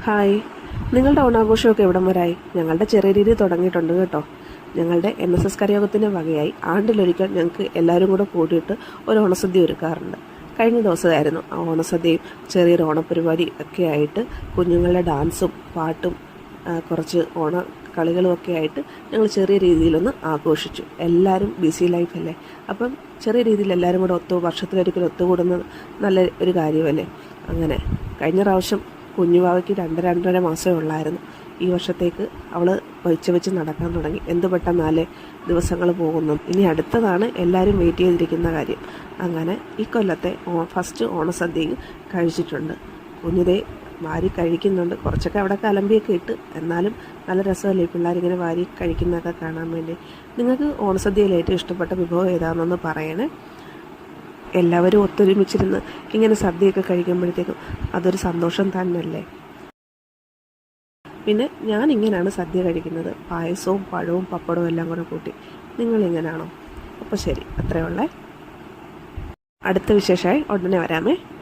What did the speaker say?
Hi, നിങ്ങളുടെ ഓണാഘോഷമൊക്കെ എവിടം വരായി? ഞങ്ങളുടെ ചെറിയ രീതി തുടങ്ങിയിട്ടുണ്ട് കേട്ടോ. ഞങ്ങളുടെ NSS കരയോഗത്തിൻ്റെ വകയായി ആണ്ടിലൊരിക്കൽ ഞങ്ങൾക്ക് എല്ലാവരും കൂടെ കൂടിയിട്ട് ഒരു ഓണസദ്യ ഒരുക്കാറുണ്ട്. കഴിഞ്ഞ ദിവസമായിരുന്നു ആ ഓണസദ്യയും ചെറിയൊരു ഓണപരിപാടി ഒക്കെ ആയിട്ട് കുഞ്ഞുങ്ങളുടെ ഡാൻസും പാട്ടും കുറച്ച് ഓണ കളികളുമൊക്കെ ആയിട്ട് ഞങ്ങൾ ചെറിയ രീതിയിലൊന്ന് ആഘോഷിച്ചു. എല്ലാവരും ബിസി ലൈഫല്ലേ, അപ്പം ചെറിയ രീതിയിൽ എല്ലാവരും കൂടെ വർഷത്തിലൊരിക്കൽ ഒത്തുകൂടുന്നത് നല്ല ഒരു കാര്യമല്ലേ. അങ്ങനെ കഴിഞ്ഞ പ്രാവശ്യം കുഞ്ഞുവാവയ്ക്ക് 2-2.5 മാസമേ ഉള്ളായിരുന്നു. ഈ വർഷത്തേക്ക് അവൾ വെച്ച് നടക്കാൻ തുടങ്ങി. എന്ത് പെട്ടെന്നാലേ ദിവസങ്ങൾ പോകുന്നു. ഇനി അടുത്തതാണ് എല്ലാവരും വെയിറ്റ് ചെയ്തിരിക്കുന്ന കാര്യം. അങ്ങനെ ഈ കൊല്ലത്തെ ഫസ്റ്റ് ഓണസദ്യയും കഴിച്ചിട്ടുണ്ട്. കുഞ്ഞിതേ വാരി കഴിക്കുന്നുണ്ട്. കുറച്ചൊക്കെ അവിടെ കലമ്പിയൊക്കെ ഇട്ട്, എന്നാലും നല്ല രസമല്ലേ പിള്ളേരിങ്ങനെ വാരി കഴിക്കുന്നതൊക്കെ കാണാൻ വേണ്ടി. നിങ്ങൾക്ക് ഓണസദ്യയിൽ ഏറ്റവും ഇഷ്ടപ്പെട്ട വിഭവം ഏതാണെന്നൊന്ന് പറയണേ. എല്ലാവരും ഒത്തൊരുമിച്ചിരുന്ന് ഇങ്ങനെ സദ്യയൊക്കെ കഴിക്കുമ്പോഴത്തേക്കും അതൊരു സന്തോഷം തന്നെയല്ലേ. പിന്നെ ഞാൻ ഇങ്ങനെയാണ് സദ്യ കഴിക്കുന്നത്, പായസവും പഴവും പപ്പടവും എല്ലാം കൂടെ കൂട്ടി. നിങ്ങളിങ്ങനെയാണോ? അപ്പോൾ ശരി, അത്രയേ ഉള്ളേ. അടുത്ത വിശേഷമായി ഉടനെ വരാമേ.